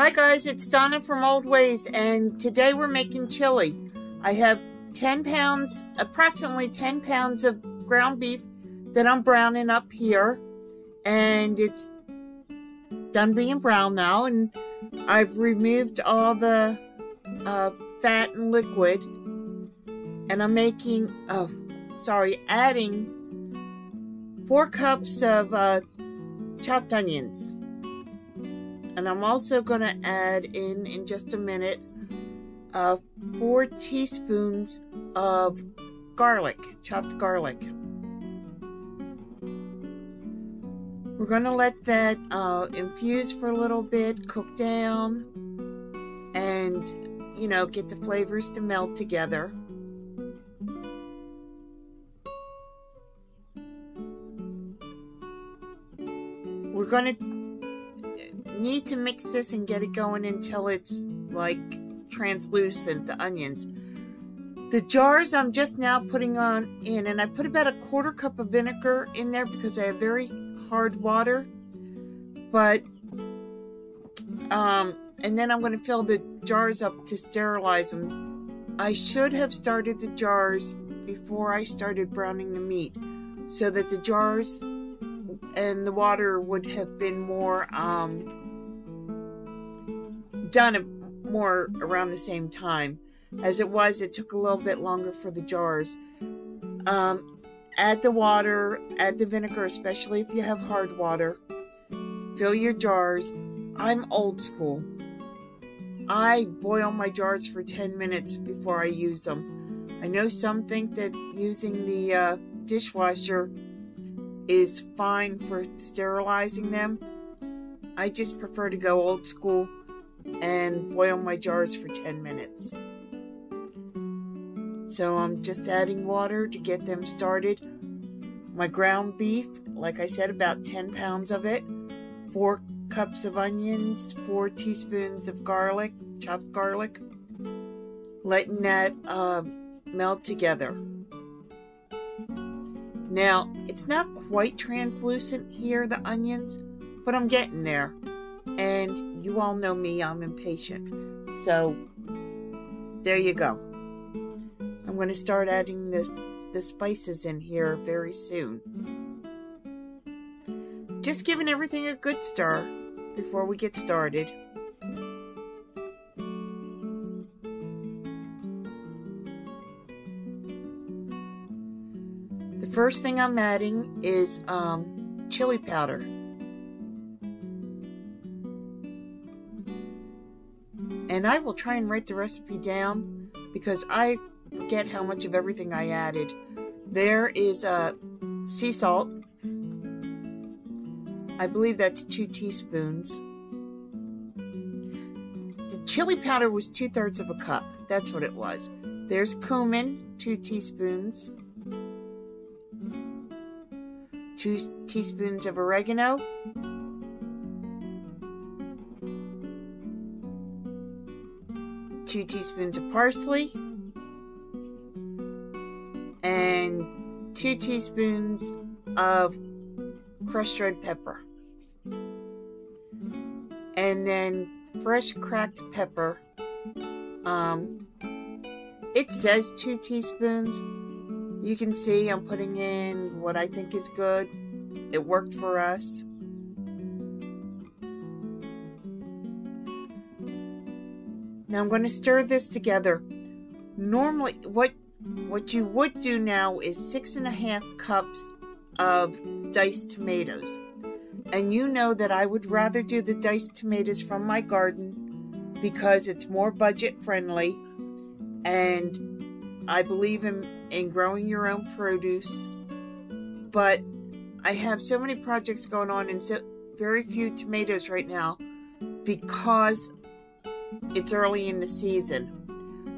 Hi guys, it's Donna from Old Ways, and today we're making chili. I have 10 pounds, approximately 10 pounds of ground beef that I'm browning up here, and it's done being brown now, and I've removed all the fat and liquid, and I'm making, adding 4 cups of chopped onions. And I'm also going to add in just a minute 4 teaspoons of garlic, chopped garlic. We're going to let that infuse for a little bit, cook down, and, you know, get the flavors to melt together. We're going to need to mix this and get it going until it's like translucent, the onions. The jars I'm just now putting in, and I put about a 1/4 cup of vinegar in there because I have very hard water. But and then I'm going to fill the jars up to sterilize them. I should have started the jars before I started browning the meat, so that the jars and the water would have been more done more around the same time. As it was, it took a little bit longer for the jars. Add the water, add the vinegar, especially if you have hard water. Fill your jars. I'm old school. I boil my jars for 10 minutes before I use them. I know some think that using the dishwasher is fine for sterilizing them. I just prefer to go old school and boil my jars for 10 minutes. So I'm just adding water to get them started. My ground beef, like I said, about 10 pounds of it, 4 cups of onions, 4 teaspoons of garlic, chopped garlic, letting that melt together. Now, it's not quite translucent here, the onions, but I'm getting there. And you all know me, I'm impatient. So, there you go. I'm going to start adding the spices in here very soon. Just giving everything a good stir before we get started. The first thing I'm adding is chili powder. And I will try and write the recipe down because I forget how much of everything I added. There is sea salt. I believe that's 2 teaspoons. The chili powder was 2/3 of a cup. That's what it was. There's cumin, 2 teaspoons. 2 teaspoons of oregano. 2 teaspoons of parsley. And 2 teaspoons of crushed red pepper. And then fresh cracked pepper. It says 2 teaspoons. You can see I'm putting in what I think is good. It worked for us. Now I'm going to stir this together. Normally, what you would do now is 6½ cups of diced tomatoes. And you know that I would rather do the diced tomatoes from my garden because it's more budget friendly, and I believe in growing your own produce. But I have so many projects going on and so very few tomatoes right now because it's early in the season.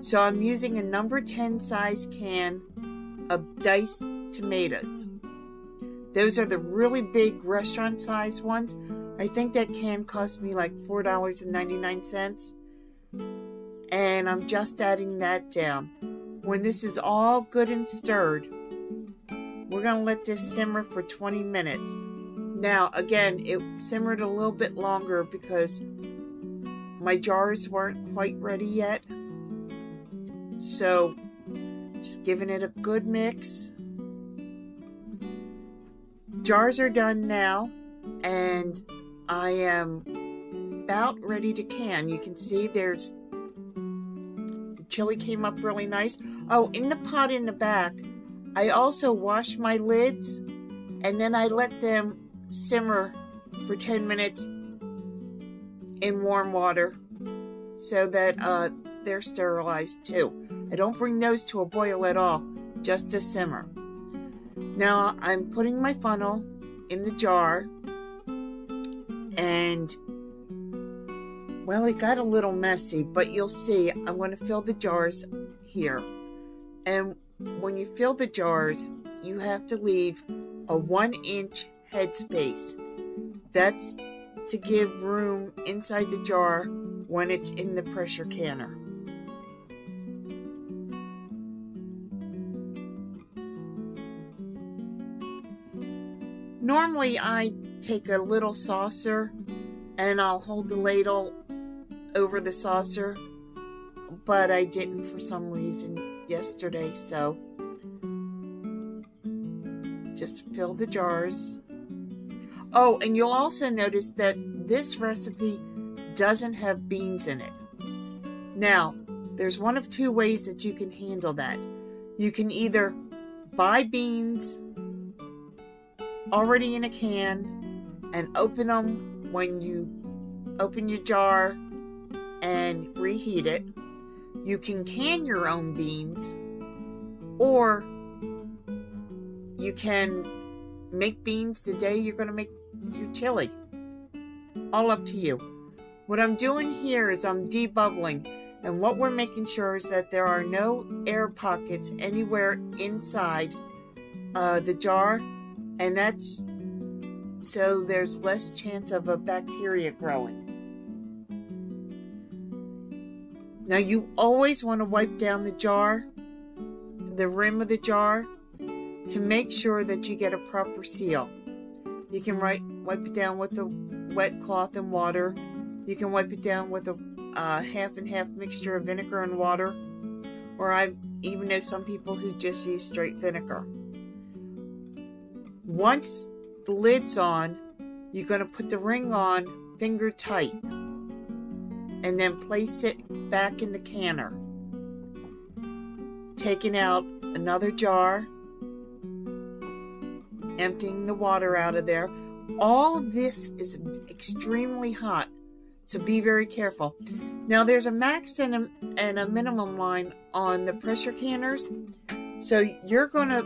So I'm using a number 10 size can of diced tomatoes. Those are the really big restaurant size ones. I think that can cost me like $4.99. And I'm just adding that down. When this is all good and stirred, we're going to let this simmer for 20 minutes. Now, again, it simmered a little bit longer because my jars weren't quite ready yet. So just giving it a good mix. Jars are done now, and I am about ready to can. You can see there's the chili came up really nice. Oh, in the pot in the back, I also washed my lids, and then I let them simmer for 10 minutes in warm water so that they're sterilized too. I don't bring those to a boil at all, just to simmer. Now I'm putting my funnel in the jar, and well, it got a little messy, but you'll see I'm going to fill the jars here. And when you fill the jars, you have to leave a 1-inch headspace. That's to give room inside the jar when it's in the pressure canner. Normally I take a little saucer and I'll hold the ladle over the saucer, but I didn't for some reason yesterday, so just fill the jars. Oh, and you'll also notice that this recipe doesn't have beans in it. Now, there's one of two ways that you can handle that. You can either buy beans already in a can and open them when you open your jar and reheat it. You can your own beans, or you can make beans the day you're going to make your chili. All up to you. What I'm doing here is I'm debubbling, and what we're making sure is that there are no air pockets anywhere inside the jar, and that's so there's less chance of a bacteria growing. Now you always want to wipe down the jar, the rim of the jar, to make sure that you get a proper seal. You can wipe it down with the wet cloth and water. You can wipe it down with a half and half mixture of vinegar and water, or I even know some people who just use straight vinegar. Once the lid's on, you're going to put the ring on finger tight and then place it back in the canner. Taking out another jar, emptying the water out of there. All of this is extremely hot, so be very careful. Now there's a max and a minimum line on the pressure canners, so you're going to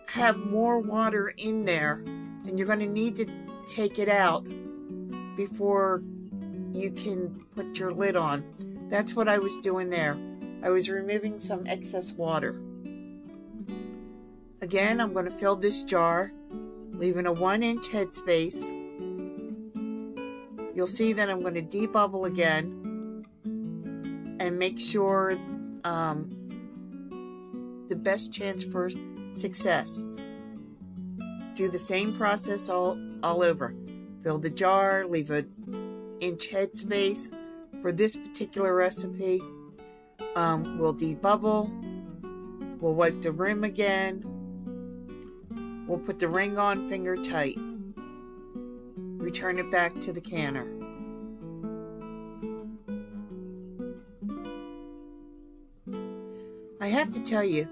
have more water in there, and you're going to need to take it out before you can put your lid on. That's what I was doing there. I was removing some excess water. Again, I'm going to fill this jar, leaving a 1-inch headspace. You'll see that I'm going to debubble again and make sure the best chance for success. Do the same process all over. Fill the jar, leave an inch headspace. For this particular recipe, we'll debubble. We'll wipe the rim again. We'll put the ring on finger tight. Return it back to the canner. I have to tell you,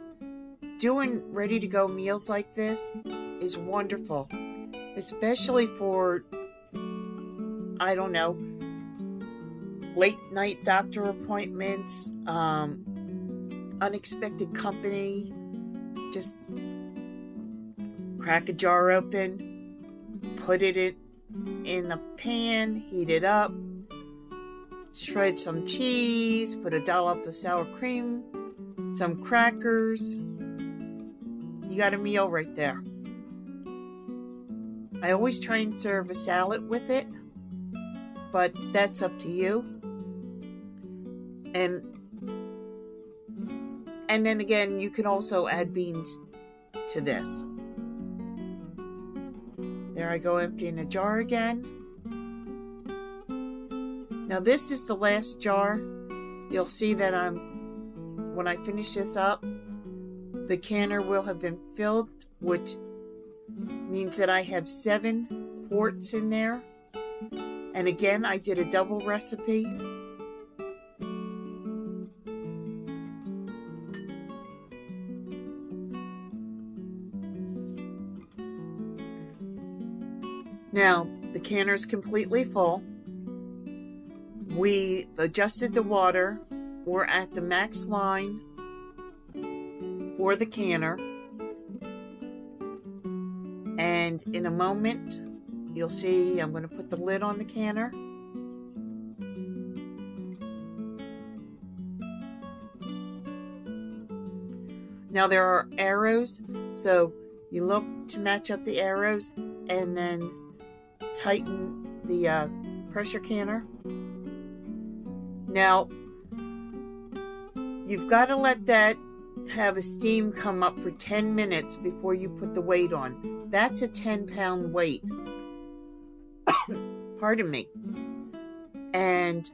doing ready-to-go meals like this is wonderful, especially for, I don't know, late-night doctor appointments, unexpected company. Just crack a jar open, put it in the pan, heat it up, shred some cheese, put a dollop of sour cream, some crackers. You got a meal right there. I always try and serve a salad with it, but that's up to you. And then again, you can also add beans to this. There I go, emptying a jar again. Now this is the last jar. You'll see that when I finish this up, the canner will have been filled, which means that I have 7 quarts in there. And again, I did a double recipe. Now, the canner is completely full. We adjusted the water. We're at the max line for the canner. And in a moment, you'll see I'm going to put the lid on the canner. Now there are arrows, so you look to match up the arrows and then tighten the pressure canner. Now, you've got to let that have a steam come up for 10 minutes before you put the weight on. That's a 10-pound weight. Pardon me. And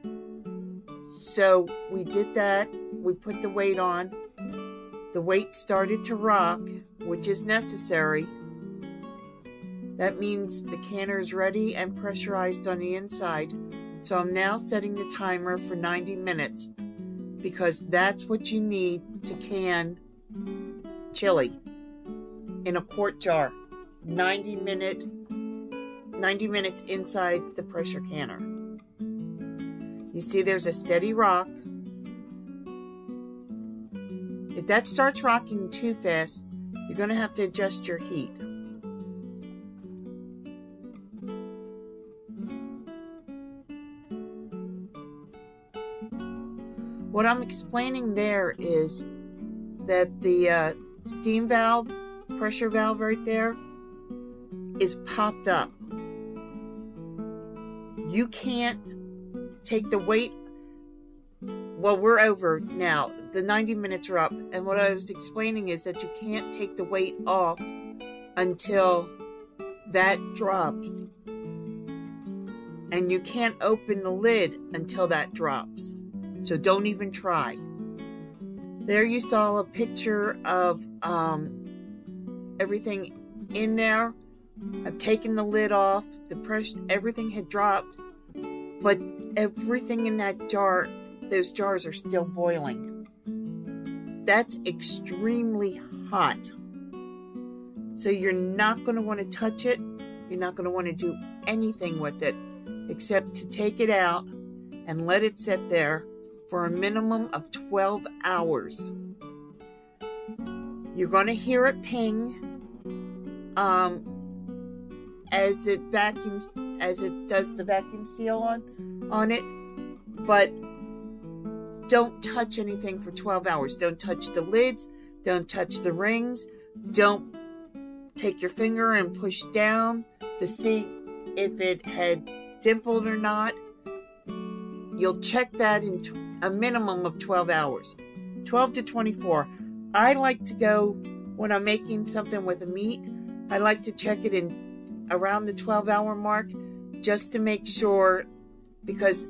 so we did that. We put the weight on. The weight started to rock, which is necessary. That means the canner is ready and pressurized on the inside. So I'm now setting the timer for 90 minutes because that's what you need to can chili in a quart jar. 90 minutes inside the pressure canner. You see there's a steady rock. If that starts rocking too fast, you're going to have to adjust your heat. What I'm explaining there is that the steam valve, pressure valve right there, is popped up. You can't take the weight. Well, we're over now. The 90 minutes are up. And what I was explaining is that you can't take the weight off until that drops. And you can't open the lid until that drops. So don't even try. There you saw a picture of everything in there. I've taken the lid off. The pressure, everything had dropped, but everything in that jar, those jars are still boiling. That's extremely hot. So you're not going to want to touch it. You're not going to want to do anything with it except to take it out and let it sit there for a minimum of 12 hours. You're going to hear it ping as it vacuums, as it does the vacuum seal on it, but don't touch anything for 12 hours. Don't touch the lids, don't touch the rings, don't take your finger and push down to see if it had dimpled or not. You'll check that in a minimum of 12 hours, 12 to 24. I like to go, when I'm making something with a meat, I like to check it in around the 12-hour mark just to make sure, because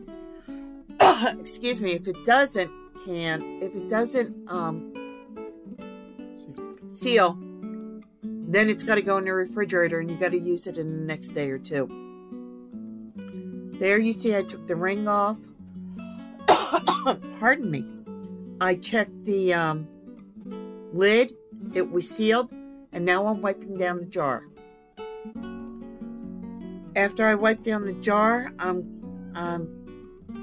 excuse me, if it doesn't seal, then it's got to go in the refrigerator and you got to use it in the next day or two. There you see I took the ring off. Pardon me. I checked the lid. It was sealed, and now I'm wiping down the jar. After I wipe down the jar, I'm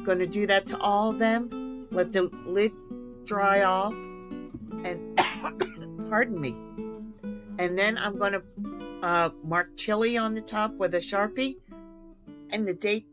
going to do that to all of them. Let the lid dry off, and pardon me. And then I'm going to mark chili on the top with a Sharpie and the date